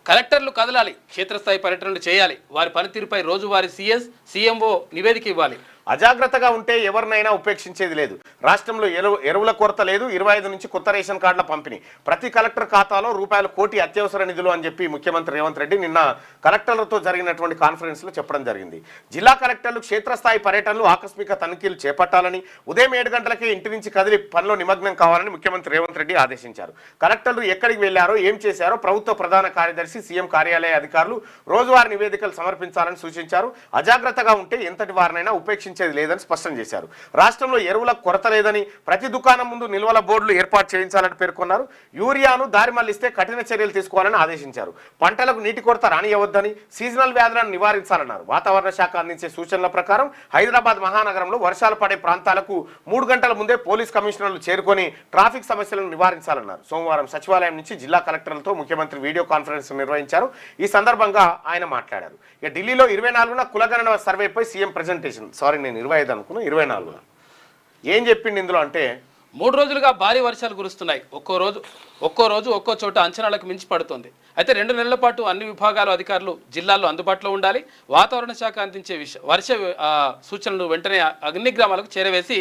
కలెక్టర్లు కదలాలి, క్షేత్రస్థాయి పర్యటనలు చేయాలి, వారి పనితీరుపై రోజువారీ సీఎస్ సీఎంఓ నివేదిక ఇవ్వాలి. అజాగ్రత్తగా ఉంటే ఎవరినైనా ఉపేక్షించేది లేదు. రాష్ట్రంలో ఎరువుల కొరత లేదు. 25 నుంచి కొత్త రేషన్ కార్డుల పంపిణీ. ప్రతి కలెక్టర్ ఖాతాలో రూపాయల కోటి అత్యవసర నిధులు అని చెప్పి ముఖ్యమంత్రి రేవంత్ రెడ్డి నిన్న కలెక్టర్లతో జరిగినటువంటి కాన్ఫరెన్స్లో చెప్పడం జరిగింది. జిల్లా కలెక్టర్లు క్షేత్రస్థాయి పర్యటనలు, ఆకస్మిక తనిఖీలు చేపట్టాలని, ఉదయం 7 గంటలకే ఇంటి నుంచి కదిలి పనిలో నిమగ్నం కావాలని ముఖ్యమంత్రి రేవంత్ రెడ్డి ఆదేశించారు. కలెక్టర్లు ఎక్కడికి వెళ్లారో, ఏం చేశారో ప్రభుత్వ ప్రధాన కార్యదర్శి, సీఎం కార్యాలయ అధికారులు రోజువారీ నివేదికలు సమర్పించాలని సూచించారు. అజాగ్రత్తగా ఉంటే ఎంతటి వారినైనా ఉపేక్షించేది లేదని స్పష్టం చేశారు. రాష్ట్రంలో ఎరువుల కొరత లేదని, ప్రతి దుకాణం ముందు నిల్వల బోర్డులు ఏర్పాటు చేయించాలని పేర్కొన్నారు. యూరియాను దారి మళ్లిస్తే కఠిన చర్యలు తీసుకోవాలని ఆదేశించారు. పంటలకు నీటి కొరత రానియవద్దని, సీజనల్ వ్యాధులను నివారించాలన్నారు. వాతావరణ శాఖ అందించే సూచనల ప్రకారం హైదరాబాద్ మహానగరంలో వర్షాలు పడే ప్రాంతాలకు 3 గంటల ముందే పోలీస్ కమిషనర్లు చేరుకొని ట్రాఫిక్ సమస్యలను నివారించాలన్నారు. సోమవారం సచివాలయం నుంచి జిల్లా కలెక్టర్లతో ముఖ్యమంత్రి వీడియో కాన్ఫరెన్స్ నిర్వహించారు. ఈ సందర్భంగా ఆయన మాట్లాడారు. ఇక ఢిల్లీలో 24న కులగణన సర్వేపై సీఎం ప్రెజెంటేషన్. నేను 25 అనుకున్నా, 24 ఏం చెప్పింది ఇందులో అంటే, 3 రోజులుగా భారీ వర్షాలు కురుస్తున్నాయి. ఒక్కో రోజు ఒక్కో చోట అంచనాలకు మించి పడుతుంది. అయితే 2 నెలల పాటు అన్ని విభాగాల అధికారులు జిల్లాల్లో అందుబాటులో ఉండాలి. వాతావరణ శాఖ అందించే వర్ష సూచనలు వెంటనే అన్ని గ్రామాలకు చేరవేసి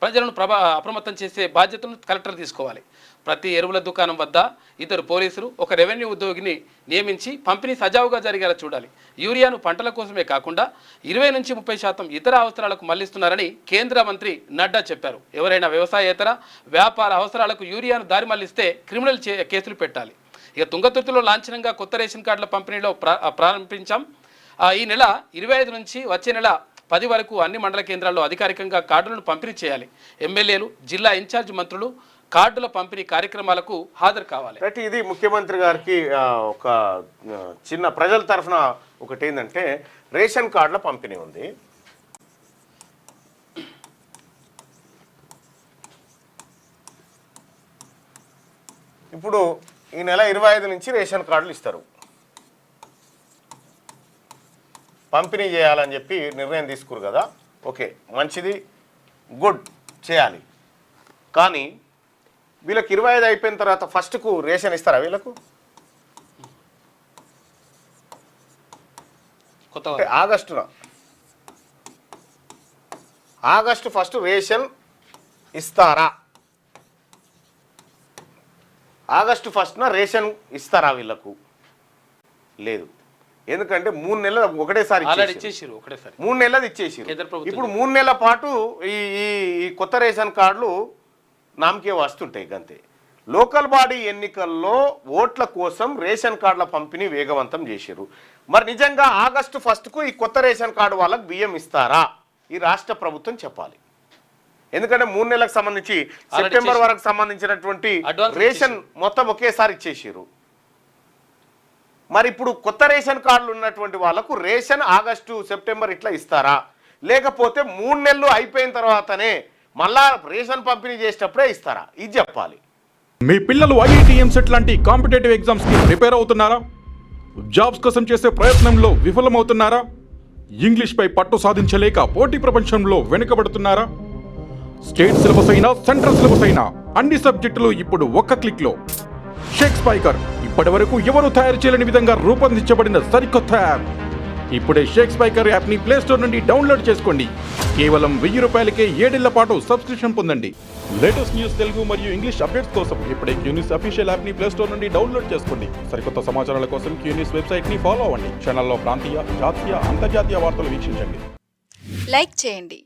ప్రజలను అప్రమత్తం చేసే బాధ్యతను కలెక్టర్ తీసుకోవాలి. ప్రతి ఎరువుల దుకాణం వద్ద ఇద్దరు పోలీసులు, ఒక రెవెన్యూ ఉద్యోగిని నియమించి పంపిణీ సజావుగా జరిగేలా చూడాలి. యూరియాను పంటల కోసమే కాకుండా 20 నుంచి 30% ఇతర అవసరాలకు మళ్లిస్తున్నారని కేంద్ర మంత్రి నడ్డా చెప్పారు. ఎవరైనా వ్యవసాయేతర వ్యాపార అవసరాలకు యూరియాను దారి మళ్లిస్తే క్రిమినల్ కేసులు పెట్టాలి. ఇక తుంగతుర్తిలో లాంఛనంగా కొత్త రేషన్ కార్డుల పంపిణీలో ప్రారంభించాం. ఈ నెల 25 నుంచి వచ్చే నెల 10 వరకు అన్ని మండల కేంద్రాల్లో అధికారికంగా కార్డులను పంపిణీ చేయాలి. ఎమ్మెల్యేలు, జిల్లా ఇన్ఛార్జ్ మంత్రులు కార్డుల పంపిణీ కార్యక్రమాలకు హాజరు కావాలి. అంటే ఇది ముఖ్యమంత్రి గారికి ఒక చిన్న ప్రజల తరఫున ఒకటి ఏంటంటే, రేషన్ కార్డుల పంపిణీ ఉంది. ఇప్పుడు ఈ నెల 25 నుంచి రేషన్ కార్డులు ఇస్తారు, పంపిణీ చేయాలని చెప్పి నిర్ణయం తీసుకురు కదా. ఓకే, మంచిది, గుడ్, చేయాలి. కానీ వీళ్ళకి 25 అయిపోయిన తర్వాత ఫస్ట్కు రేషన్ ఇస్తారా? వీళ్ళకు ఆగస్టు ఫస్ట్ రేషన్ ఇస్తారా? ఆగస్టు 1న రేషన్ ఇస్తారా? వీళ్ళకు లేదు. ఎందుకంటే 3 నెలలు ఒకటేసారి 3 నెలలు ఇచ్చేసారు. ఇప్పుడు 3 నెలల పాటు ఈ కొత్త రేషన్ కార్డులు నామకే వస్తుంటాయి. అంతే. లోకల్ బాడీ ఎన్నికల్లో ఓట్ల కోసం రేషన్ కార్డుల పంపిణీ వేగవంతం చేశారు. మరి నిజంగా ఆగస్టు 1కు ఈ కొత్త రేషన్ కార్డు వాళ్ళకు బియ్యం ఇస్తారా? ఈ రాష్ట్ర ప్రభుత్వం చెప్పాలి. ఎందుకంటే 3 నెలలకు సంబంధించి సెప్టెంబర్ వరకు సంబంధించినటువంటి రేషన్ మొత్తం ఒకేసారి ఇచ్చేసారు. మరి ఇప్పుడు కొత్త రేషన్ కార్డులు ఉన్నటువంటి వాళ్ళకు రేషన్ ఆగస్టు, సెప్టెంబర్ ఇట్లా ఇస్తారా? లేకపోతే 3 నెలలు అయిపోయిన తర్వాతనే మళ్ళా రేషన్ పంపిణీ చేసేటప్పుడే ఇస్తారా? ఇది చెప్పాలి. మీ పిల్లలు ఐఐటి, ఎంసెట్ లాంటి కాంపిటేటివ్ ఎగ్జామ్స్ కి ప్రిపేర్ అవుతున్నారా? జాబ్స్ కోసం చేసే ప్రయత్నంలో విఫలమవుతున్నారా? ఇంగ్లీష్ పై పట్టు సాధించలేక పోటీ ప్రపంచంలో వెనుకబడుతున్నారా? స్టేట్ సిలబస్ అయినా, సెంట్రల్ సిలబస్ అయినా అన్ని సబ్జెక్టులు ఇప్పుడు ఒక్క క్లిక్ లో. షేక్ స్పైకర్ ఇప్పటి వరకు ఎవరు తయారు చేయలేని విధంగా రూపొందించబడిన సరికొత్త యాప్. ఇప్పుడే షేక్ స్పైకర్ యాప్ ని ప్లే స్టోర్ నుండి డౌన్లోడ్ చేసుకోండి. కేవలం 1000 రూపాయలకే 7 ఏళ్ల పాటు సబ్స్క్రిప్షన్ పొందండి. లేటెస్ట్ న్యూస్ తెలుగు మరియు ఇంగ్లీష్ అప్డేట్స్ కోసం ఇప్పుడే క్యూన్యూస్ అఫీషియల్ యాప్ ని ప్లే స్టోర్ నుండి డౌన్లోడ్ చేసుకోండి. సరికొత్త సమాచారాల కోసం క్యూన్యూస్ వెబ్సైట్ ని ఫాలో అవ్వండి. ఛానల్లో ప్రాంతీయ, జాతీయ, అంతర్జాతీయ వార్తలు వీక్షించండి. లైక్ చేయండి,